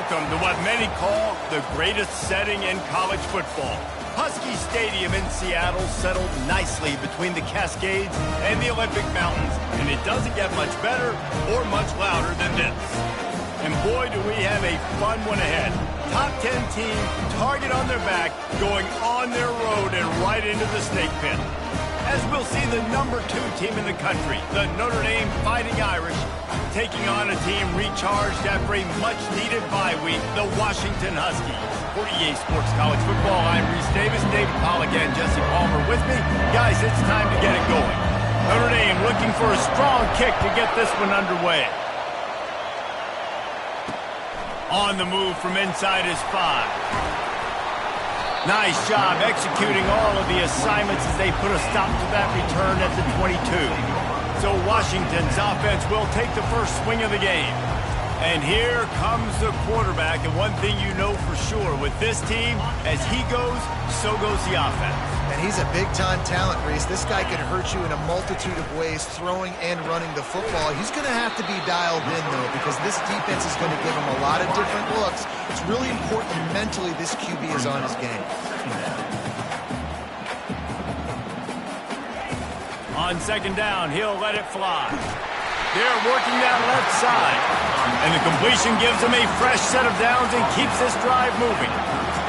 Welcome to what many call the greatest setting in college football. Husky Stadium in Seattle settled nicely between the Cascades and the Olympic Mountains, and it doesn't get much better or much louder than this. And boy, do we have a fun one ahead. Top 10 team, target on their back, going on their road and right into the snake pit. As we'll see the number 2 team in the country, the Notre Dame Fighting Irish, taking on a team recharged after a much-needed bye week, the Washington Huskies. For EA Sports College Football, I'm Reese Davis, David Pollack and Jesse Palmer with me. Guys, it's time to get it going. Notre Dame looking for a strong kick to get this one underway. On the move from inside his 5. Nice job executing all of the assignments as they put a stop to that return at the 22. So Washington's offense will take the first swing of the game. And here comes the quarterback. And one thing you know for sure with this team, as he goes, so goes the offense. And he's a big-time talent, Reese. This guy can hurt you in a multitude of ways, throwing and running the football. He's going to have to be dialed in, though, because this defense is going to give him a lot of different looks. It's really important mentally this QB is on his game. On second down, he'll let it fly. They're working that left side. And the completion gives him a fresh set of downs and keeps this drive moving.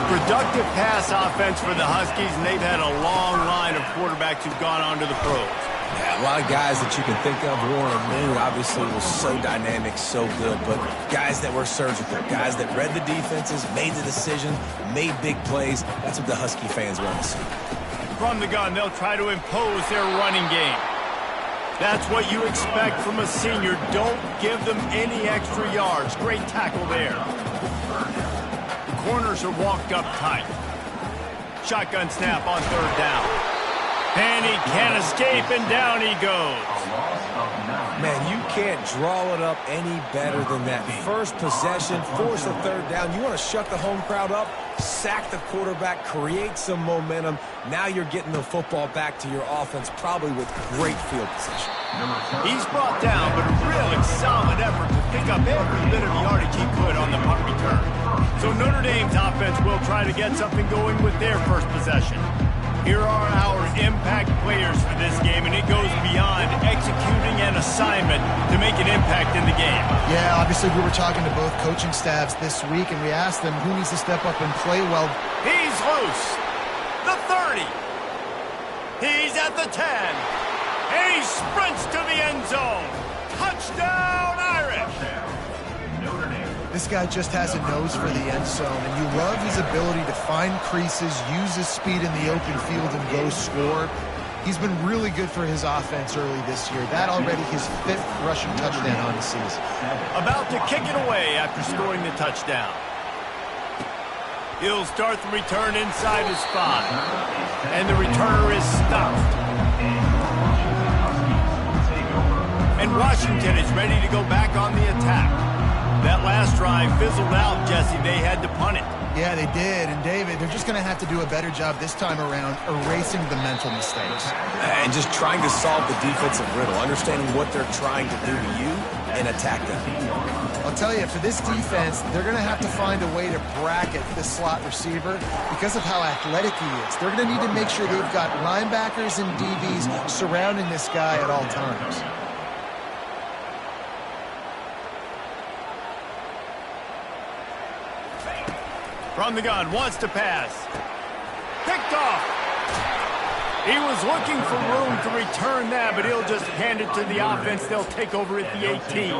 Productive pass offense for the Huskies, and they've had a long line of quarterbacks who've gone on to the pros. Yeah, a lot of guys that you can think of. Warren Moon obviously was so dynamic, so good, but guys that were surgical, guys that read the defenses, made the decision, made big plays. That's what the Husky fans want to see. From the gun, they'll try to impose their running game. That's what you expect from a senior. Don't give them any extra yards. Great tackle there. The corners are walked up tight. Shotgun snap on third down. And he can't escape, and down he goes. Man, you can't draw it up any better than that. First possession, force a third down. You want to shut the home crowd up, sack the quarterback, create some momentum. Now you're getting the football back to your offense, probably with great field position. He's brought down, but a really solid effort to pick up every bit of yardage he could on the punt return. So Notre Dame's offense will try to get something going with their first possession. Here are our impact players for this game, and it goes beyond executing an assignment to make an impact in the game. Yeah, obviously we were talking to both coaching staffs this week, and we asked them who needs to step up and play well. He's loose. The 30. He's at the 10. And he sprints to the end zone. Touchdown, Irish. This guy just has a nose for the end zone, and you love his ability to find creases, use his speed in the open field, and go score. He's been really good for his offense early this year. That already his 5th rushing touchdown on the season. About to kick it away after scoring the touchdown. He'll start the return inside his 5. And the returner is stopped. And Washington is ready to go back on the attack. That last drive fizzled out, Jesse. They had to punt it. Yeah, they did. And, David, they're just going to have to do a better job this time around erasing the mental mistakes. And just trying to solve the defensive riddle, understanding what they're trying to do to you and attack them. I'll tell you, for this defense, they're going to have to find a way to bracket this slot receiver because of how athletic he is. They're going to need to make sure they've got linebackers and DBs surrounding this guy at all times. From the gun, wants to pass. Picked off. He was looking for room to return that, but he'll just hand it to the offense. They'll take over at the 18.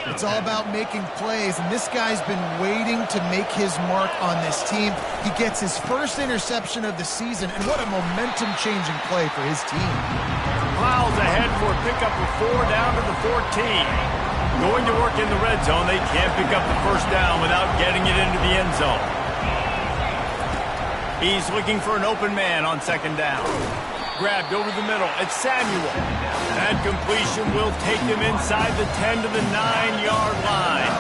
It's all about making plays, and this guy's been waiting to make his mark on this team. He gets his first interception of the season, and what a momentum-changing play for his team. Miles ahead for a pickup of 4 down to the 14. Going to work in the red zone. They can't pick up the first down without getting it into the end zone. He's looking for an open man on second down. Grabbed over the middle. It's Samuel. That completion will take him inside the 10 to the 9-yard line.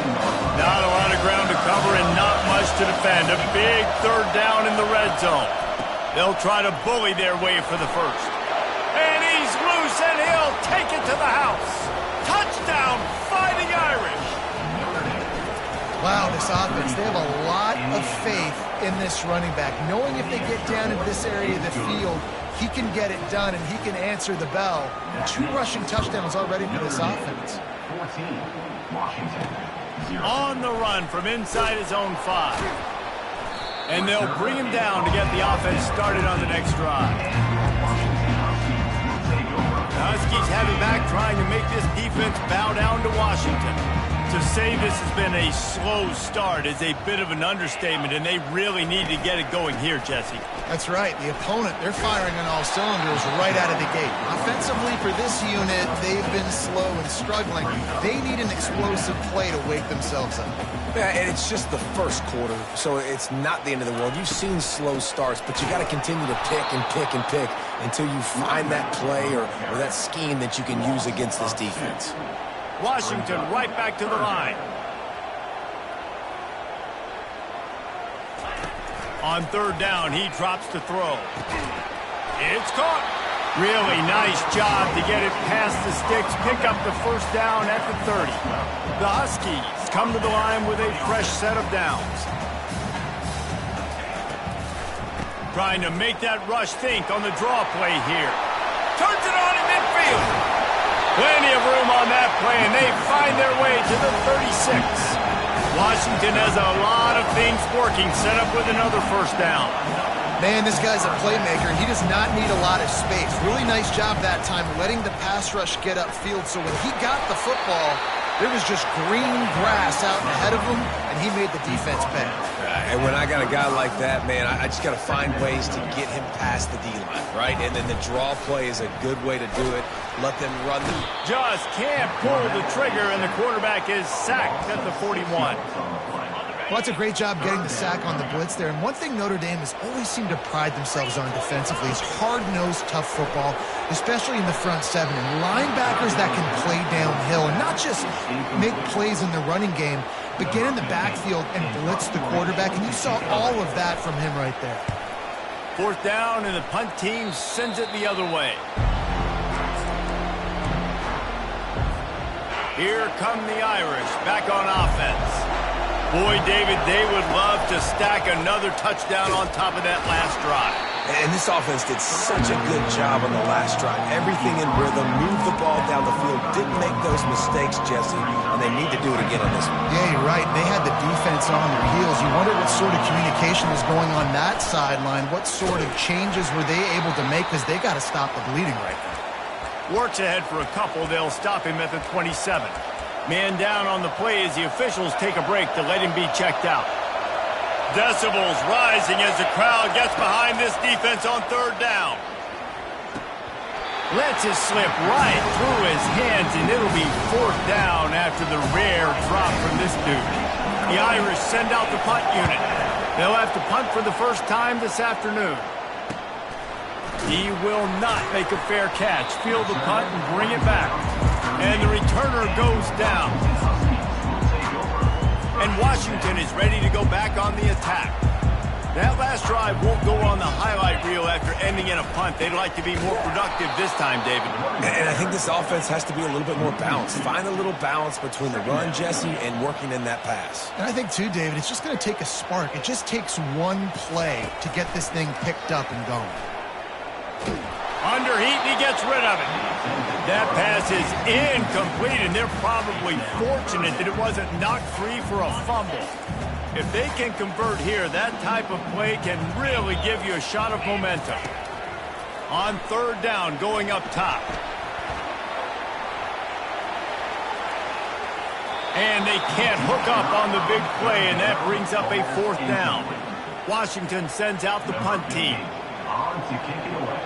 Not a lot of ground to cover and not much to defend. A big third down in the red zone. They'll try to bully their way for the first. And he's loose, and he'll take it to the house. Touchdown, Fighting Irish. Wow, this offense, they have a lot of faith in this running back, knowing if they get down into this area of the field, he can get it done and he can answer the bell. 2 rushing touchdowns already for this offense. On the run from inside his own 5. And they'll bring him down to get the offense started on the next drive. The Huskies have him back trying to make this defense bow down to Washington. To say this has been a slow start is a bit of an understatement, and they really need to get it going here, Jesse. That's right. The opponent, they're firing on all cylinders right out of the gate. Offensively for this unit, they've been slow and struggling. They need an explosive play to wake themselves up. Yeah, and it's just the first quarter, so it's not the end of the world. You've seen slow starts, but you got to continue to pick and pick and pick until you find that play or that scheme that you can use against this defense. Washington right back to the line. On 3rd down, he drops to throw. It's caught. Really nice job to get it past the sticks, pick up the first down at the 30. The Huskies come to the line with a fresh set of downs. Trying to make that rush think on the draw play here. Turns it on in midfield. Plenty of room on that play, and they find their way to the 36. Washington has a lot of things working, set up with another first down. Man, this guy's a playmaker. He does not need a lot of space. Really nice job that time letting the pass rush get upfield. So when he got the football, there was just green grass out ahead of him, and he made the defense pay. And when I got a guy like that, man, I just got to find ways to get him past the D-line, right? And then the draw play is a good way to do it. Let them run them. Just can't pull the trigger, and the quarterback is sacked at the 41. Well, that's a great job getting the sack on the blitz there. And one thing Notre Dame has always seemed to pride themselves on defensively is hard-nosed, tough football, especially in the front 7. And linebackers that can play downhill and not just make plays in the running game, but get in the backfield and blitz the quarterback. And you saw all of that from him right there. 4th down, and the punt team sends it the other way. Here come the Irish back on offense. Boy, David, they would love to stack another touchdown on top of that last drive. And this offense did such a good job on the last drive. Everything in rhythm, moved the ball down the field, didn't make those mistakes, Jesse, and they need to do it again on this one. Yeah, you're right. They had the defense on their heels. You wonder what sort of communication was going on that sideline. What sort of changes were they able to make, because they got to stop the bleeding right now. Works ahead for a couple. They'll stop him at the 27. Man down on the play as the officials take a break to let him be checked out. Decibels rising as the crowd gets behind this defense on 3rd down. Lets it slip right through his hands, and it'll be 4th down after the rare drop from this dude. The Irish send out the punt unit. They'll have to punt for the first time this afternoon. He will not make a fair catch. Field the punt and bring it back. And the returner goes down. And Washington is ready to go back on the attack. That last drive won't go on the highlight reel after ending in a punt. They'd like to be more productive this time, David. And I think this offense has to be a little bit more balanced. Find a little balance between the run, Jesse, and working in that pass. And I think, too, David, it's just going to take a spark. It just takes one play to get this thing picked up and going. Under heat, and he gets rid of it. That pass is incomplete, and they're probably fortunate that it wasn't knocked free for a fumble. If they can convert here, that type of play can really give you a shot of momentum. On 3rd down, going up top. And they can't hook up on the big play, and that brings up a 4th down. Washington sends out the punt team. On to kick it away.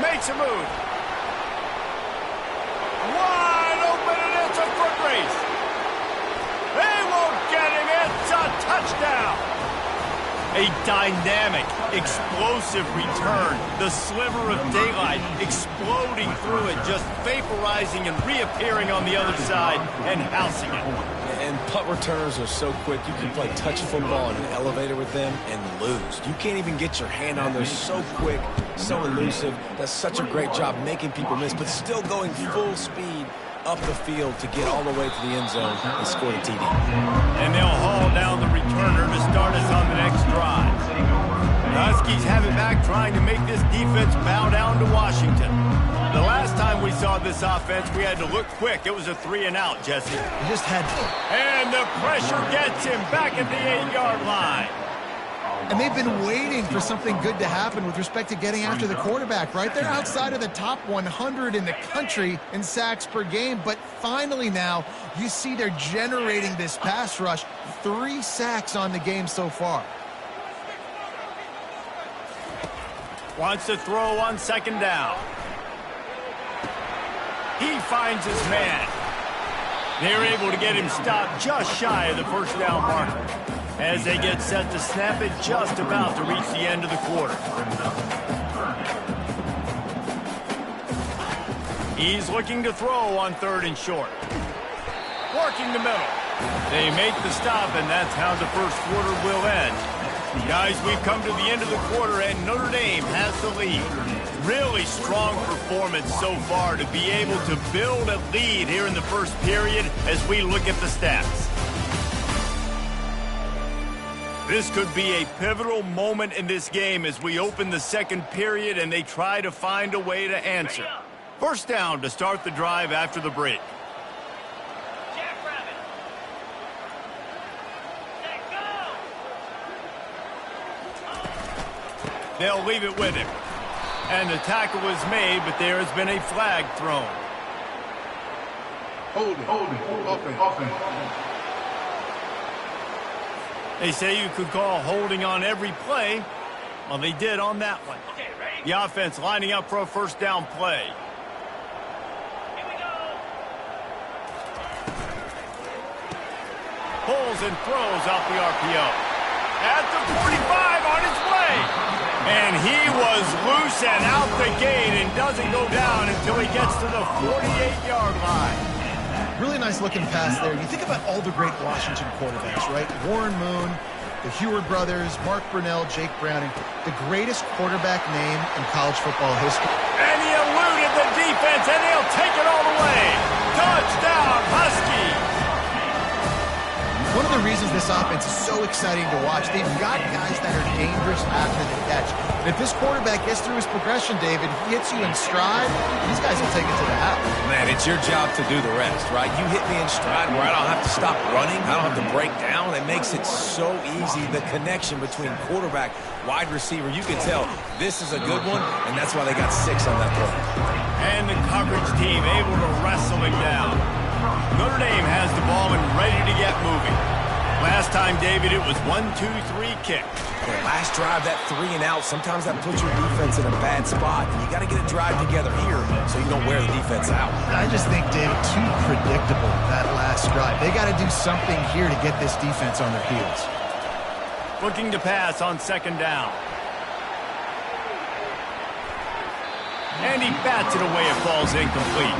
Makes a move. Wide open, and it's a foot race. They won't get him. It's a touchdown. A dynamic, explosive return. The sliver of daylight exploding through it, just vaporizing and reappearing on the other side and housing it. And punt returners are so quick, you can play touch football in an elevator with them and lose. You can't even get your hand on them. They're so quick, so elusive. Does such a great job making people miss, but still going full speed up the field to get all the way to the end zone and score the TD. And they'll haul down the returner to start us on the next drive. The Huskies have it back, trying to make this defense bow down to Washington. The last time we saw this offense, we had to look quick. It was a 3-and-out, Jesse. You just had to. And the pressure gets him back at the 8-yard line. And they've been waiting for something good to happen with respect to getting after the quarterback, right? They're outside of the top 100 in the country in sacks per game, but finally now you see they're generating this pass rush. 3 sacks on the game so far. Wants to throw on 2nd down. He finds his man. They're able to get him stopped just shy of the 1st down marker as they get set to snap it, just about to reach the end of the quarter. He's looking to throw on 3rd and short. Working the middle. They make the stop, and that's how the first quarter will end. Guys, we've come to the end of the quarter, and Notre Dame has the lead. Really strong performance so far to be able to build a lead here in the first period as we look at the stats. This could be a pivotal moment in this game as we open the 2nd period and they try to find a way to answer. 1st down to start the drive after the break. They'll leave it with him. And the tackle was made, but there has been a flag thrown. Hold it, open. They say you could call holding on every play. Well, they did on that one. The offense lining up for a 1st down play. Here we go. Pulls and throws off the RPO. At the 45 on his way. And he was loose and out the gate and doesn't go down until he gets to the 48-yard line. Really nice looking pass there. You think about all the great Washington quarterbacks, right? Warren Moon, the Heward brothers, Mark Brunell, Jake Browning, the greatest quarterback name in college football history. And he eluded the defense, and he'll take it all the way. Touchdown, Huskies! One of the reasons this offense is so exciting to watch, they've got guys that are dangerous after the catch. And if this quarterback gets through his progression, David, he hits you in stride, these guys will take it to the house. Man, it's your job to do the rest, right? You hit me in stride where I don't have to stop running. I don't have to break down. It makes it so easy. The connection between quarterback, wide receiver, you can tell this is a good one, and that's why they got 6 on that play. And the coverage team able to wrestle him down. Notre Dame has the ball and ready to get moving. Last time, David, it was 1-2-3 kick. Okay, last drive, that 3-and-out, sometimes that puts your defense in a bad spot. And you got to get a drive together here so you don't wear the defense out. I just think, David, too predictable, that last drive. They got to do something here to get this defense on their heels. Looking to pass on 2nd down. And he bats it away. It falls incomplete.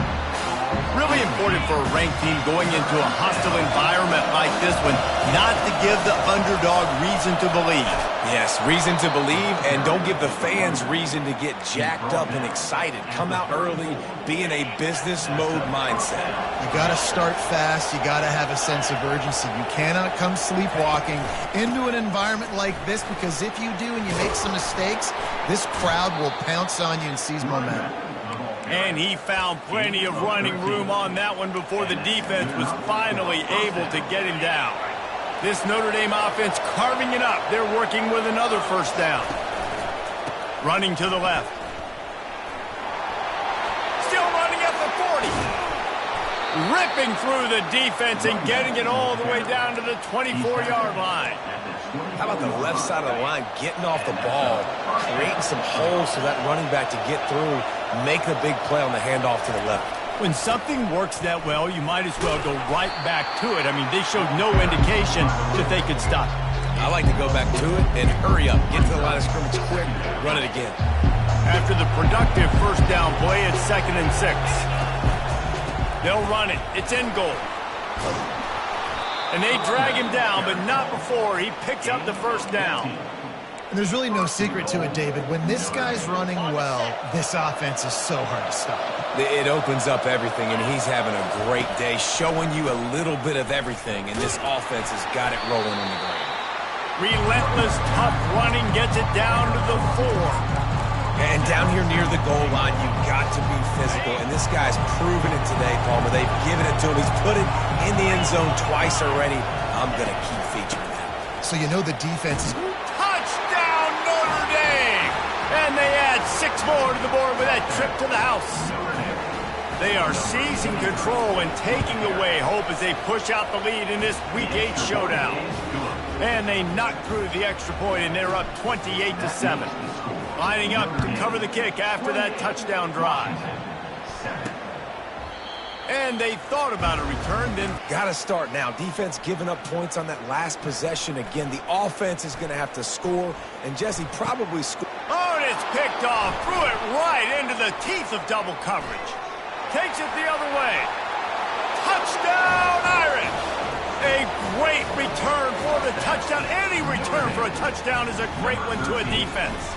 Really important for a ranked team going into a hostile environment like this one not to give the underdog reason to believe. Yes, reason to believe, and don't give the fans reason to get jacked up and excited. Come out early, be in a business mode mindset. You got to start fast. You got to have a sense of urgency. You cannot come sleepwalking into an environment like this, because if you do and you make some mistakes, this crowd will pounce on you and seize momentum. And he found plenty of running room on that one before the defense was finally able to get him down. This Notre Dame offense carving it up. They're working with another 1st down. Running to the left. Still running at the 40. Ripping through the defense and getting it all the way down to the 24-yard line. How about the left side of the line, getting off the ball, creating some holes for that running back to get through, make the big play on the handoff to the left. When something works that well, you might as well go right back to it. I mean, they showed no indication that they could stop it. I like to go back to it and hurry up. Get to the line of scrimmage quick, run it again. After the productive first down play, it's 2nd and 6. They'll run it. It's in goal. And they drag him down, but not before he picks up the first down. And there's really no secret to it, David. When this guy's running well, this offense is so hard to stop. It opens up everything, and he's having a great day, showing you a little bit of everything, and this offense has got it rolling on the ground. Relentless, tough running gets it down to the 4. And down here near the goal line, you've got to be physical, and this guy's proven it today, Palmer. They've given it to him. He's put it in the end zone twice already. I'm going to keep featuring that. So you know the defense is... Touchdown, Notre Dame! And they add 6 more to the board with that trip to the house. They are seizing control and taking away hope as they push out the lead in this Week 8 showdown. And they knock through the extra point, and they're up 28-7. Lining up to cover the kick after that touchdown drive. And they thought about a return, then... Got to start now. Defense giving up points on that last possession. Again, the offense is going to have to score, and Jesse probably scored. Oh, and it's picked off. Threw it right into the teeth of double coverage. Takes it the other way. Touchdown, Irish! A great return for the touchdown. Any return for a touchdown is a great one to a defense.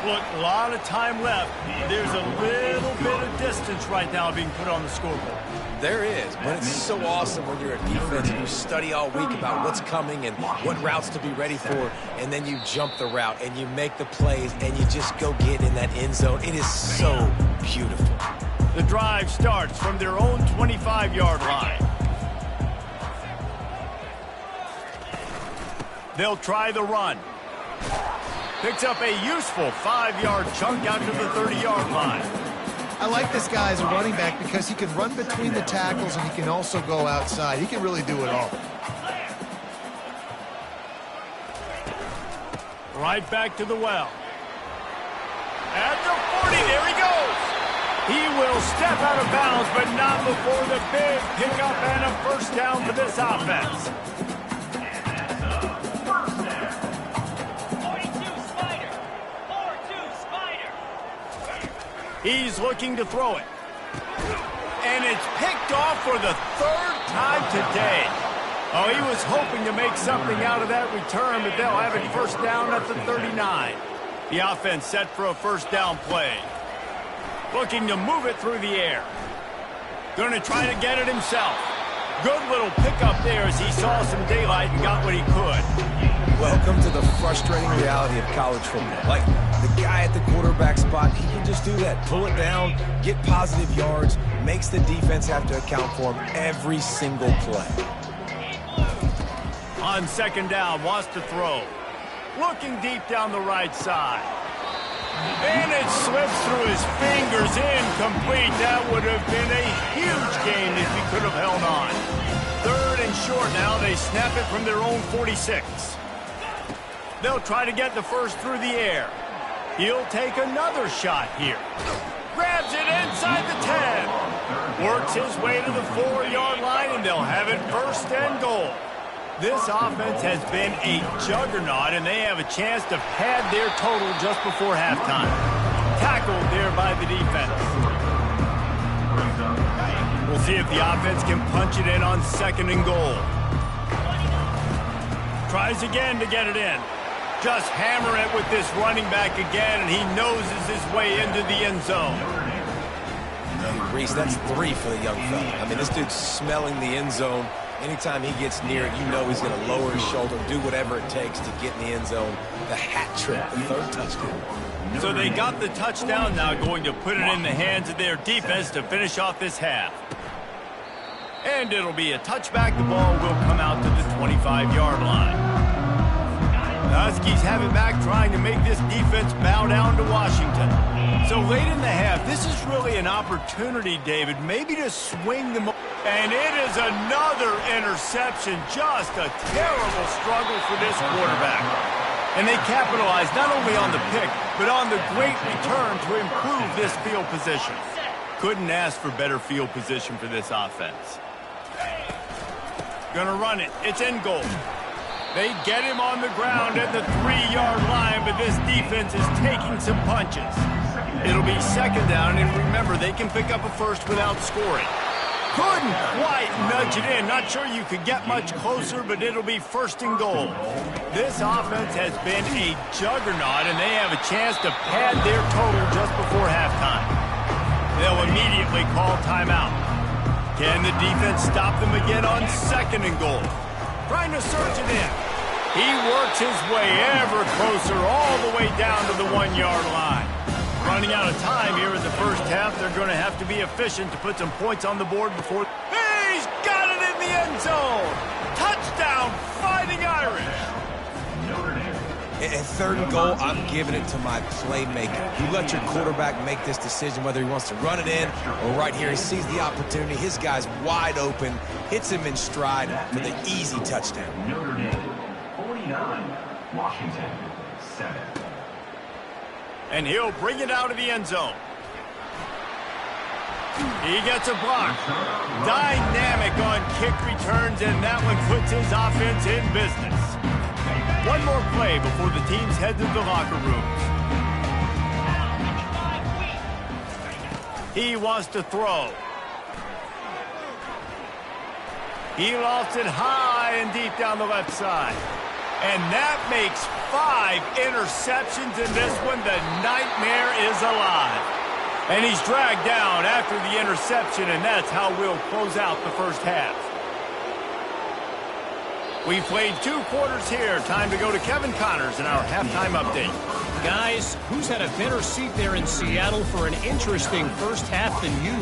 Look, a lot of time left. There's a little bit of distance right now being put on the scoreboard. There is, but it's so awesome when you're a defense and you study all week about what's coming and what routes to be ready for, and then you jump the route and you make the plays and you just go get in that end zone. It is so beautiful. The drive starts from their own 25-yard line. They'll try the run. Picks up a useful 5-yard chunk out to the 30-yard line. I like this guy as a running back because he can run between the tackles and he can also go outside. He can really do it all. Right back to the well. At the 40, there he goes. He will step out of bounds, but not before the big pickup and a first down for this offense. He's looking to throw it. And it's picked off for the 3rd time today. Oh, he was hoping to make something out of that return, but they'll have it first down at the 39. The offense set for a first down play. Looking to move it through the air. Going to try to get it himself. Good little pickup there as he saw some daylight and got what he could. Welcome to the frustrating reality of college football. Like, the guy at the quarterback spot, he can just do that. Pull it down, get positive yards, makes the defense have to account for him every single play. On 2nd down, wants to throw. Looking deep down the right side. And it slips through his fingers, incomplete. That would have been a huge gain if he could have held on. 3rd and short now. They snap it from their own 46. They'll try to get the first through the air. He'll take another shot here. Grabs it inside the 10. Works his way to the 4-yard line, and they'll have it first and goal. This offense has been a juggernaut, and they have a chance to pad their total just before halftime. Tackled there by the defense. We'll see if the offense can punch it in on 2nd and goal. Tries again to get it in. Just hammer it with this running back again, and he noses his way into the end zone. Reese, that's 3 for the young fella. I mean, this dude's smelling the end zone. Anytime he gets near it, you know he's going to lower his shoulder, do whatever it takes to get in the end zone. The hat trick, the 3rd touchdown. So they got the touchdown, now going to put it in the hands of their defense to finish off this half. And it'll be a touchback. The ball will come out to the 25-yard line. The Huskies have it back, trying to make this defense bow down to Washington. So late in the half, this is really an opportunity, David, maybe to swing the... And it is another interception. Just a terrible struggle for this quarterback. And they capitalize not only on the pick, but on the great return to improve this field position. Couldn't ask for better field position for this offense. Gonna run it. It's in goal. They get him on the ground at the 3-yard line, but this defense is taking some punches. It'll be second down, and remember, they can pick up a first without scoring. Couldn't quite nudge it in. Not sure you could get much closer, but it'll be first and goal. This offense has been a juggernaut, and they have a chance to pad their total just before halftime. They'll immediately call timeout. Can the defense stop them again on second and goal? Trying to surge it in. He works his way ever closer all the way down to the 1-yard line. Running out of time here in the first half. They're going to have to be efficient to put some points on the board before... He's got it in the end zone! Touchdown, Fighting Irish! At third and goal, I'm giving it to my playmaker. You let your quarterback make this decision whether he wants to run it in or right here. He sees the opportunity. His guy's wide open, hits him in stride for the easy touchdown. Notre Dame, 49, Washington, 7. And he'll bring it out of the end zone. He gets a block. Dynamic on kick returns, and that one puts his offense in business. One more play before the teams head to the locker rooms. He wants to throw. He lost it high and deep down the left side. And that makes 5 interceptions in this one. The nightmare is alive. And he's dragged down after the interception, and that's how we'll close out the first half. We've played 2 quarters here. Time to go to Kevin Connors in our halftime update. Guys, who's had a better seat there in Seattle for an interesting first half than you?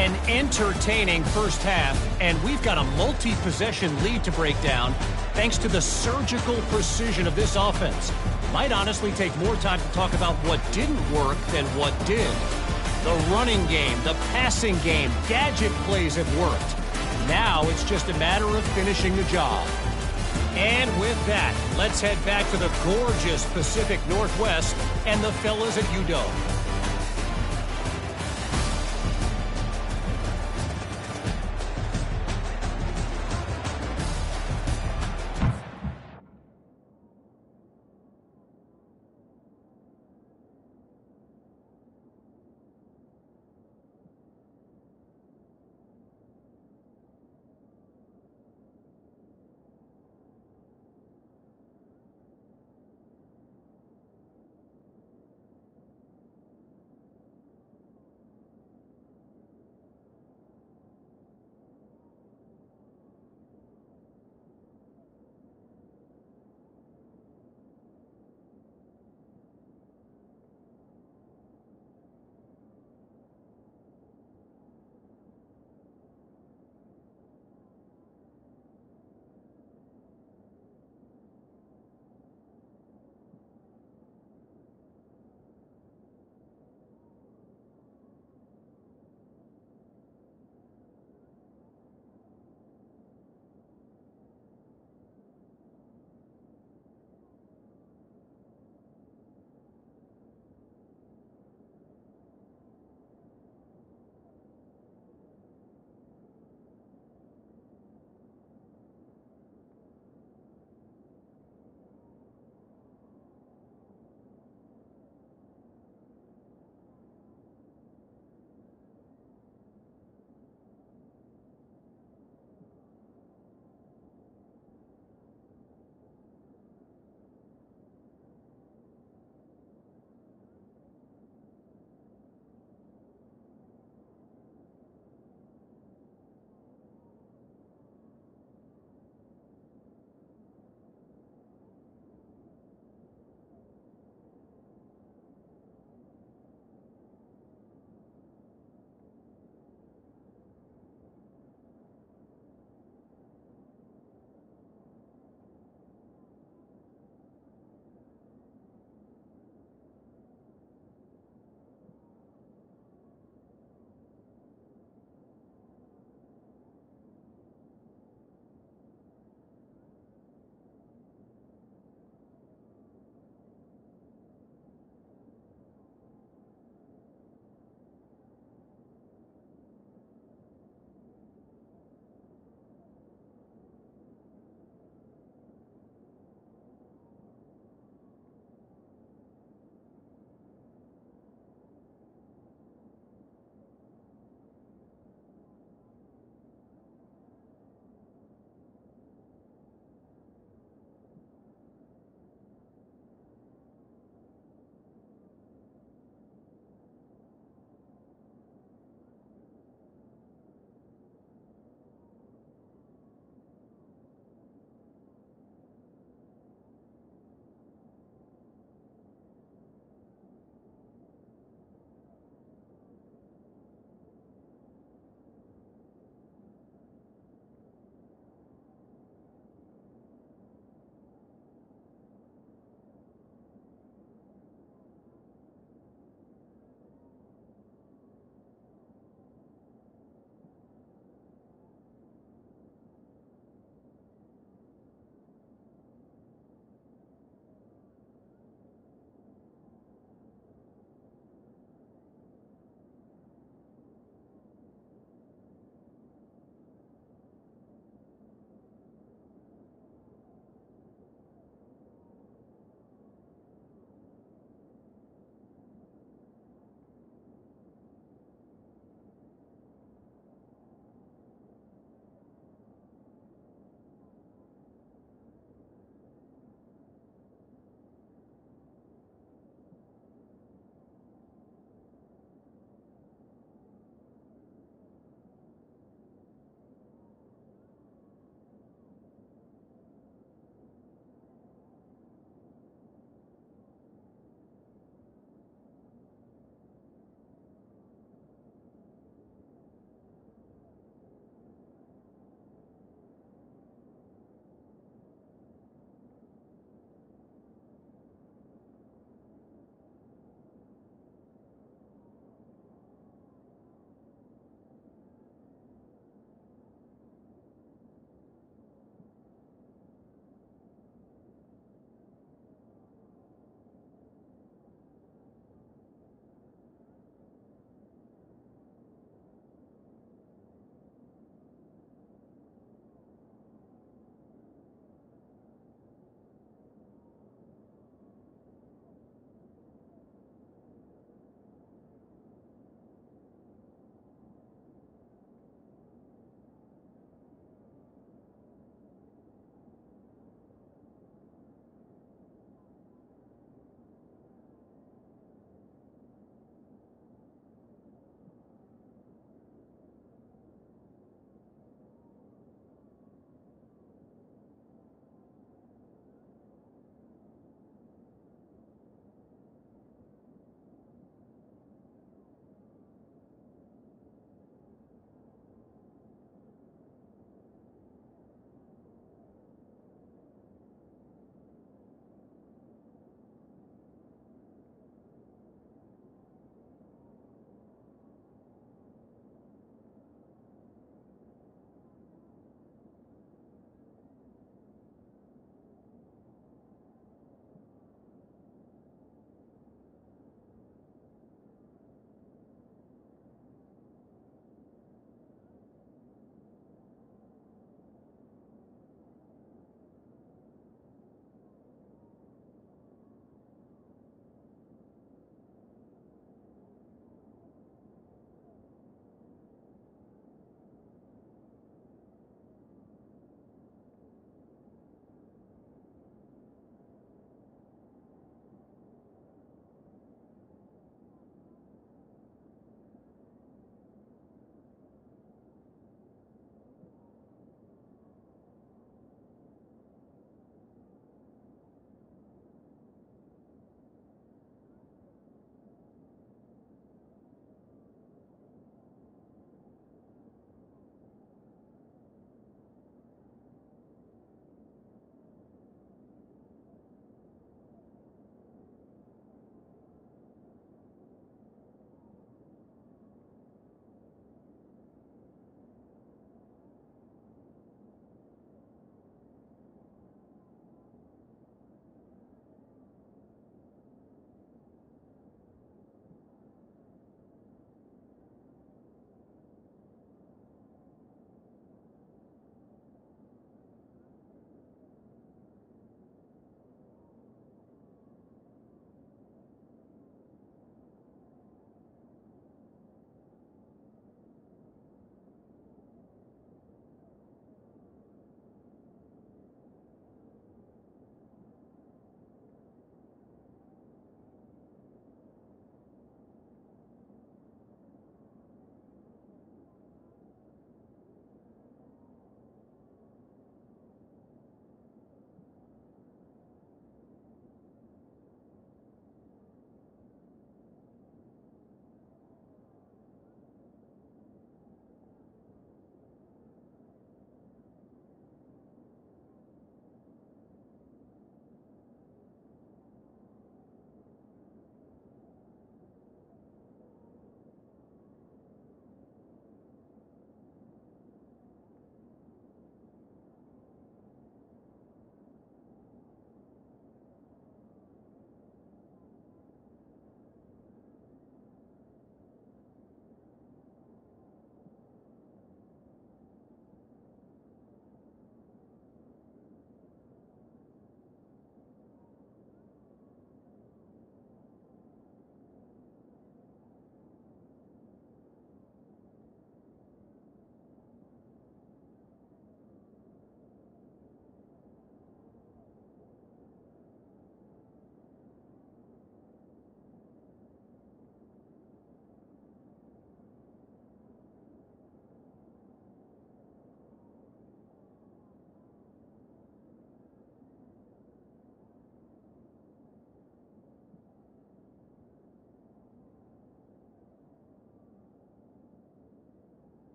An entertaining first half, and we've got a multi-possession lead to break down thanks to the surgical precision of this offense. Might honestly take more time to talk about what didn't work than what did. The running game, the passing game, gadget plays have worked. Now it's just a matter of finishing the job. And with that, let's head back to the gorgeous Pacific Northwest and the fellas at UW.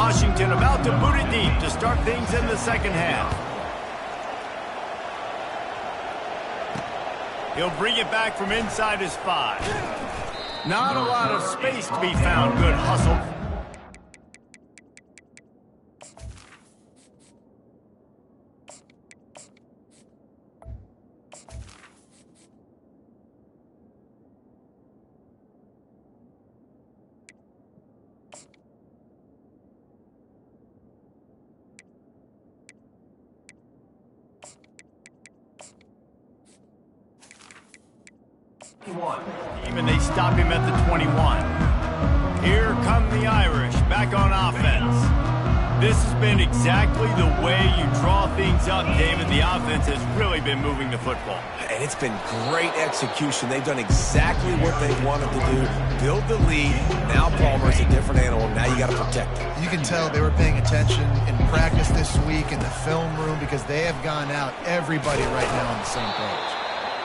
Washington about to boot it deep to start things in the second half. He'll bring it back from inside his 5. Not a lot of space to be found. Good hustle. Even they stop him at the 21. Here come the Irish back on offense. This has been exactly the way you draw things up, David. The offense has really been moving the football. And it's been great execution. They've done exactly what they wanted to do. Build the lead. Now Palmer's a different animal. Now you got to protect him. You can tell they were paying attention in practice this week in the film room because they have gone out, everybody right now on the same page.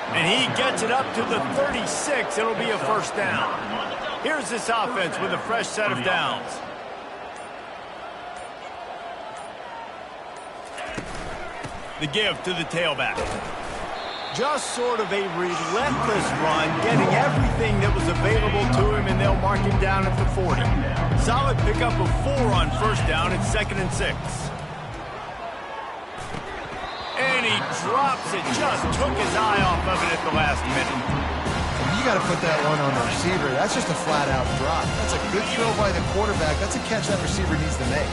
And he gets it up to the 36. It'll be a first down. Here's this offense with a fresh set of downs. The give to the tailback. Just sort of a relentless run, getting everything that was available to him, and they'll mark him down at the 40. Solid pickup of 4 on first down at 2nd and 6. And he drops it, just took his eye off of it at the last minute. You got to put that one on the receiver. That's just a flat-out drop. That's a good throw by the quarterback. That's a catch that receiver needs to make.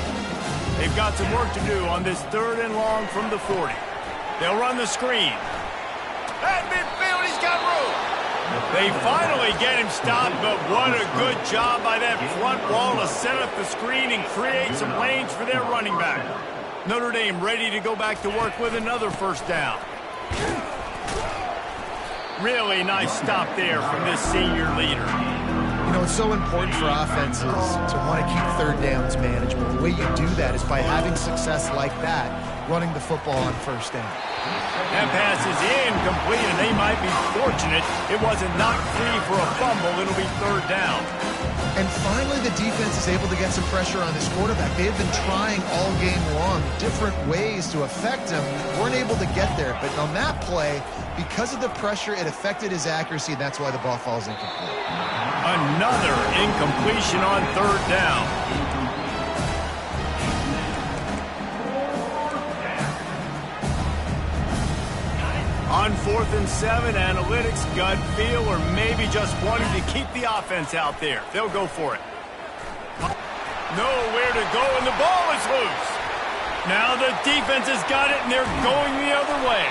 They've got some work to do on this 3rd and long from the 40. They'll run the screen. At midfield, he's got room. They finally get him stopped, but what a good job by that front wall to set up the screen and create some lanes for their running back. Notre Dame ready to go back to work with another first down. Really nice stop there from this senior leader. You know, it's so important for offenses to want to keep 3rd downs manageable. The way you do that is by having success like that, running the football on first down. That pass is incomplete, and they might be fortunate it wasn't knocked free for a fumble. It'll be 3rd down. And finally, the defense is able to get some pressure on this quarterback. They have been trying all game long different ways to affect him. Weren't able to get there. But on that play, because of the pressure, it affected his accuracy. That's why the ball falls incomplete. Another incompletion on 3rd down. On 4th and 7, analytics, gut feel, or maybe just wanting to keep the offense out there. They'll go for it. Nowhere to go, and the ball is loose. Now the defense has got it, and they're going the other way.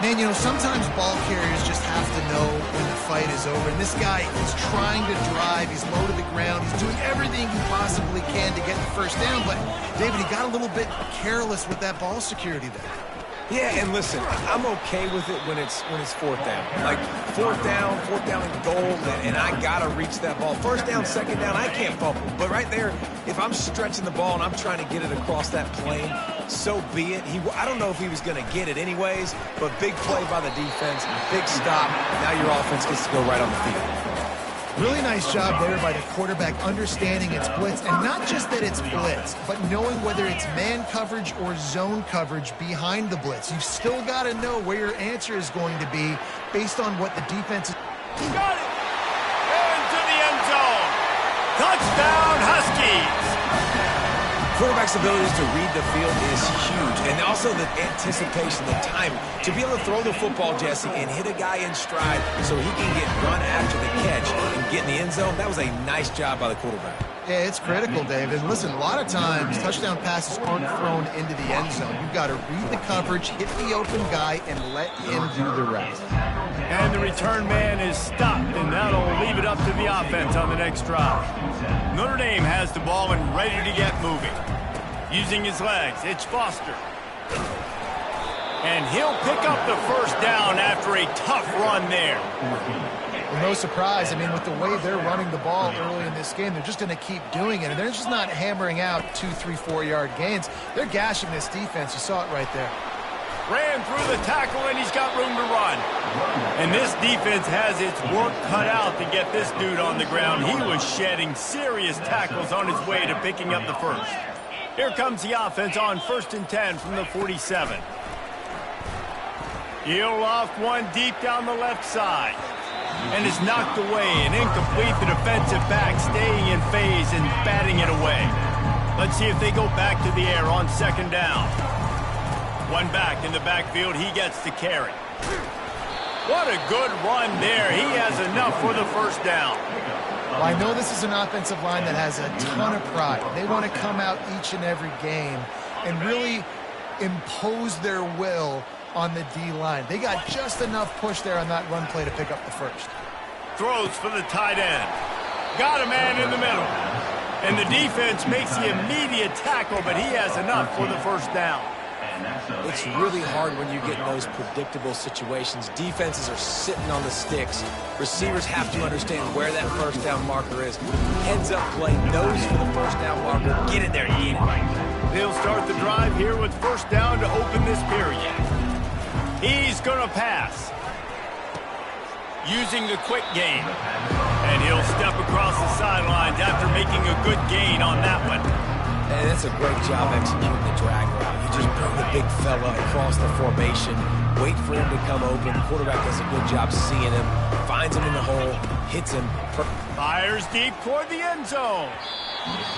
Man, you know, sometimes ball carriers just have to know when the fight is over. And this guy is trying to drive. He's low to the ground. He's doing everything he possibly can to get the first down. But, David, he got a little bit careless with that ball security there. Yeah, and listen, I'm okay with it when it's 4th down. Like, 4th down and goal, and I got to reach that ball. 1st down, 2nd down, I can't fumble. But right there, if I'm stretching the ball and I'm trying to get it across that plane, so be it. I don't know if he was going to get it anyways, but big play by the defense, big stop. Now your offense gets to go right on the field. Really nice job there by the quarterback understanding it's blitz, and not just that it's blitz, but knowing whether it's man coverage or zone coverage behind the blitz. You've still got to know where your answer is going to be based on what the defense is. Got it! Into the end zone! Touchdown, Huskies! Quarterback's abilities to read the field is huge, and also the anticipation, the timing. To be able to throw the football, Jesse, and hit a guy in stride so he can get run after the catch and get in the end zone, that was a nice job by the quarterback. Yeah, it's critical, David. Listen, a lot of times touchdown passes aren't thrown into the end zone. You've got to read the coverage, hit the open guy, and let him do the rest. And the return man is stopped, and that'll leave it up to the offense on the next drive. Notre Dame has the ball and ready to get moving. Using his legs, it's Foster. And he'll pick up the first down after a tough run there. Well, no surprise. I mean, with the way they're running the ball early in this game, they're just going to keep doing it. And they're just not hammering out 2, 3, 4-yard gains. They're gashing this defense. You saw it right there. Ran through the tackle, and he's got room to run. And this defense has its work cut out to get this dude on the ground. He was shedding serious tackles on his way to picking up the first. Here comes the offense on 1st and 10 from the 47. He'll loft one deep down the left side. And it's knocked away and incomplete. The defensive back staying in phase and batting it away. Let's see if they go back to the air on 2nd down. One back in the backfield. He gets the carry. What a good run there. He has enough for the first down. Well, I know this is an offensive line that has a ton of pride. They want to come out each and every game and really impose their will on the D-line. They got just enough push there on that run play to pick up the first. Throws for the tight end. Got a man in the middle. And the defense makes the immediate tackle, but he has enough for the first down. It's really hard when you get in those predictable situations. Defenses are sitting on the sticks. Receivers have to understand where that first down marker is. Heads up play, nose for the first down marker. Get in there, eat it. They'll start the drive here with first down to open this period. He's going to pass. Using the quick game. And he'll step across the sidelines after making a good gain on that one. And that's a great job executing the drag route. You just bring the big fella across the formation, wait for him to come open. The quarterback does a good job seeing him, finds him in the hole, hits him. Fires deep toward the end zone.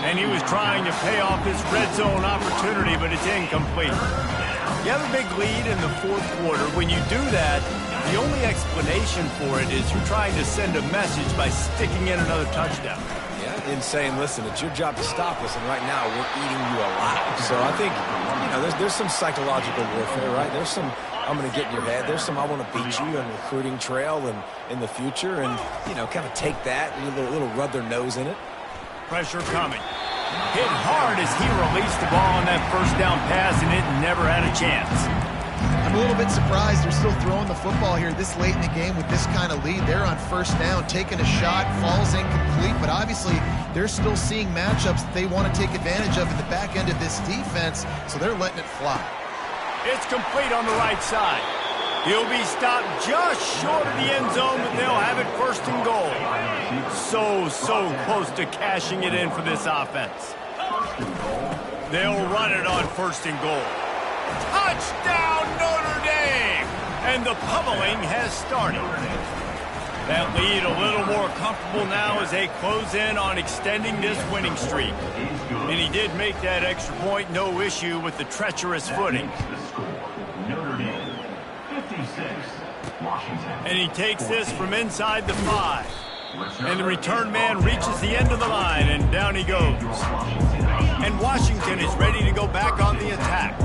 And he was trying to pay off this red zone opportunity, but it's incomplete. You have a big lead in the 4th quarter. When you do that, the only explanation for it is you're trying to send a message by sticking in another touchdown. Yeah, and saying, listen, it's your job to stop us, and right now we're eating you alive. So I think, there's some psychological warfare, right? There's some, I'm going to get in your head. There's some, I want to beat you on recruiting trail and in the future, and, kind of take that and a little rub their nose in it. Pressure coming. Hit hard as he released the ball on that first down pass, and it never had a chance. I'm a little bit surprised they're still throwing the football here this late in the game with this kind of lead. They're on first down, taking a shot, falls incomplete, but obviously they're still seeing matchups that they want to take advantage of in the back end of this defense, so they're letting it fly. It's complete on the right side. He'll be stopped just short of the end zone, but they'll have it 1st and goal. So close to cashing it in for this offense. They'll run it on 1st and goal. Touchdown, Notre Dame! And the pummeling has started. That lead a little more comfortable now as they close in on extending this winning streak. And he did make that extra point, no issue with the treacherous footing. Notre Dame, 56, Washington. And he takes this from inside the 5. And the return man reaches the end of the line, and down he goes. And Washington is ready to go back on the attack.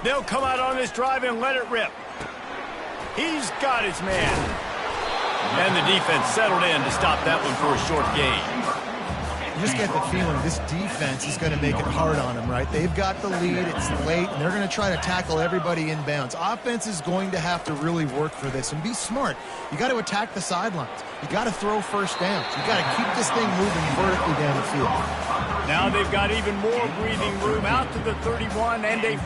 They'll come out on this drive and let it rip. He's got his man. And the defense settled in to stop that one for a short gain. You just get the feeling this defense is going to make it hard on them, right? They've got the lead, it's late, and they're going to try to tackle everybody inbounds. Offense is going to have to really work for this and be smart. You got to attack the sidelines. You got to throw first downs. You got to keep this thing moving vertically down the field. Now they've got even more breathing room out to the 31, and they...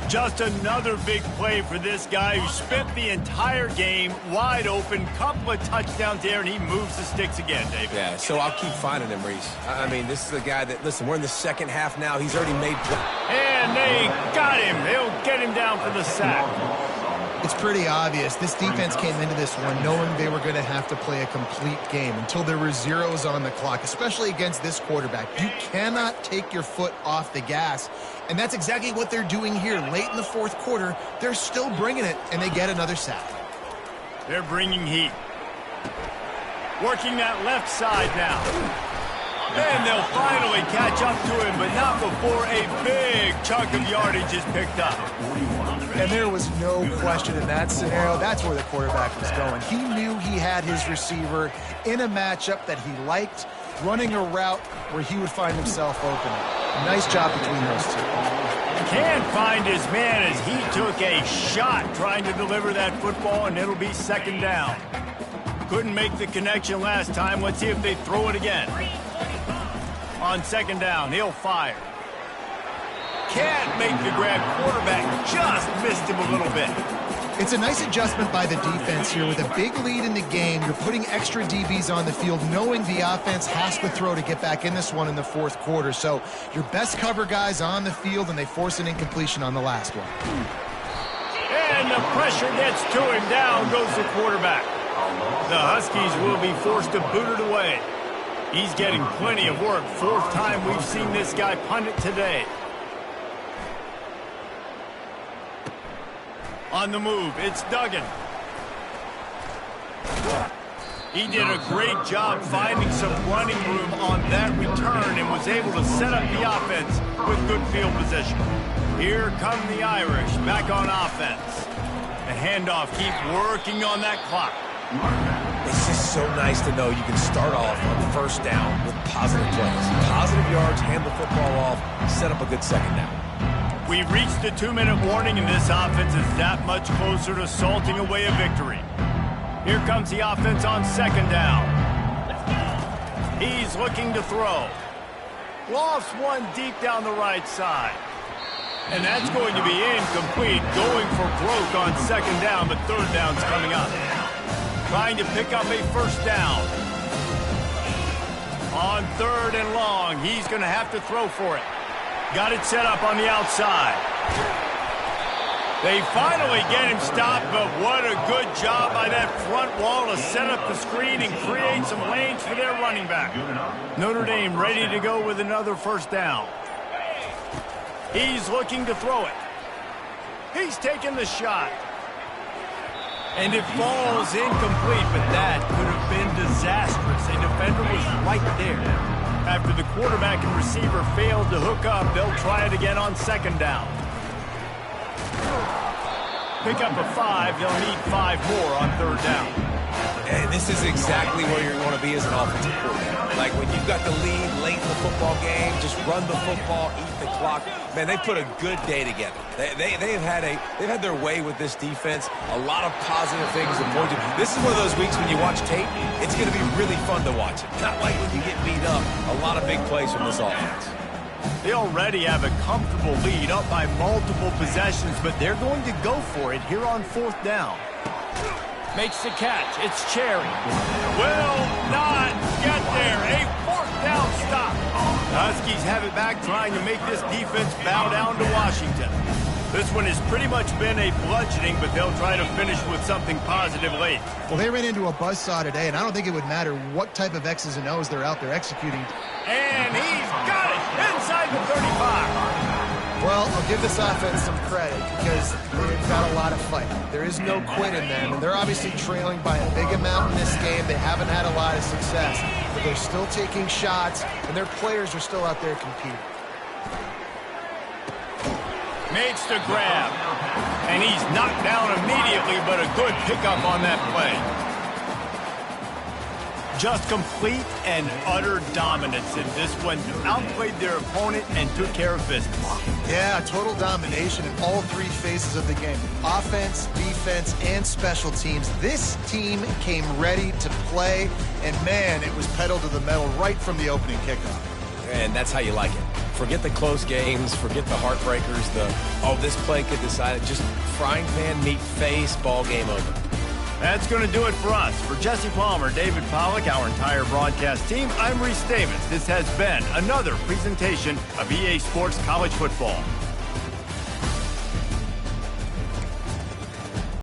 Just another big play for this guy who spent the entire game wide open, couple of touchdowns there, and he moves the sticks again, David. Yeah, so I'll keep finding him, Reese. I mean, this is a guy that, listen, we're in the 2nd half now. He's already made... And they got him. They'll get him down for the sack. It's pretty obvious. This defense came into this one knowing they were going to have to play a complete game until there were zeros on the clock, especially against this quarterback. You cannot take your foot off the gas, and that's exactly what they're doing here. Late in the 4th quarter, they're still bringing it, and they get another sack. They're bringing heat. Working that left side now. And they'll finally catch up to him, but not before a big chunk of yardage is picked up. And there was no question in that scenario. That's where the quarterback was going. He knew he had his receiver in a matchup that he liked, running a route where he would find himself open. Nice job between those two. Can't find his man as he took a shot trying to deliver that football, and it'll be 2nd down. Couldn't make the connection last time. Let's see if they throw it again. On second down, he'll fire. Can't make the grab. Quarterback just missed him a little bit. It's a nice adjustment by the defense here. With a big lead in the game, you're putting extra DBs on the field, knowing the offense has to throw to get back in this one in the fourth quarter. So your best cover guys on the field, and they force an incompletion on the last one. And the pressure gets to him. Down goes the quarterback. The Huskies will be forced to boot it away. He's getting plenty of work. Fourth time we've seen this guy punt it today. On the move, it's Duggan. He did a great job finding some running room on that return and was able to set up the offense with good field position. Here come the Irish back on offense. The handoff, keep working on that clock. It's just so nice to know you can start off on first down with positive plays. Positive yards, hand the football off, set up a good second down. We've reached the 2-minute warning, and this offense is that much closer to salting away a victory. Here comes the offense on second down. He's looking to throw. Lofts one deep down the right side. And that's going to be incomplete. Going for broke on second down, but third down's coming up. Trying to pick up a first down. On third and long, he's going to have to throw for it. Got it set up on the outside. They finally get him stopped, but what a good job by that front wall to set up the screen and create some lanes for their running back. Notre Dame ready to go with another first down. He's looking to throw it. He's taking the shot. And it falls incomplete, but that could have been disastrous. A defender was right there. After the quarterback and receiver failed to hook up, they'll try it again on second down. Pick up a 5. They'll need 5 more on third down. And this is exactly where you're going to be as an offensive coordinator. Like when you've got the lead late in the football game, just run the football, eat the clock. Man, they put a good day together. They've had their way with this defense. A lot of positive things to point to. This is one of those weeks when you watch tape, it's going to be really fun to watch it. Not like when you get beat up. A lot of big plays from this offense. They already have a comfortable lead up by multiple possessions, but they're going to go for it here on fourth down. Makes the catch. It's Cherry. Will not get there. A fourth down stop. The Huskies have it back, trying to make this defense bow down to Washington. This one has pretty much been a bludgeoning, but they'll try to finish with something positive late. Well, they ran into a buzzsaw today, and I don't think it would matter what type of X's and O's they're out there executing. And he's got it inside the 35. Well, I'll give this offense some credit because they've got a lot of fight. There is no quit in them, and they're obviously trailing by a big amount in this game. They haven't had a lot of success, but they're still taking shots, and their players are still out there competing. Makes the grab, and he's knocked down immediately, but a good pickup on that play. Just complete and utter dominance in this one. Outplayed their opponent and took care of business. Yeah, total domination in all three phases of the game. Offense, defense, and special teams. This team came ready to play, and man, it was pedal to the metal right from the opening kickoff. And that's how you like it. Forget the close games, forget the heartbreakers, this play could decide it. Just frying pan, meat face, ball game over. That's going to do it for us. For Jesse Palmer, David Pollack, our entire broadcast team, I'm Reese Davis. This has been another presentation of EA Sports College Football.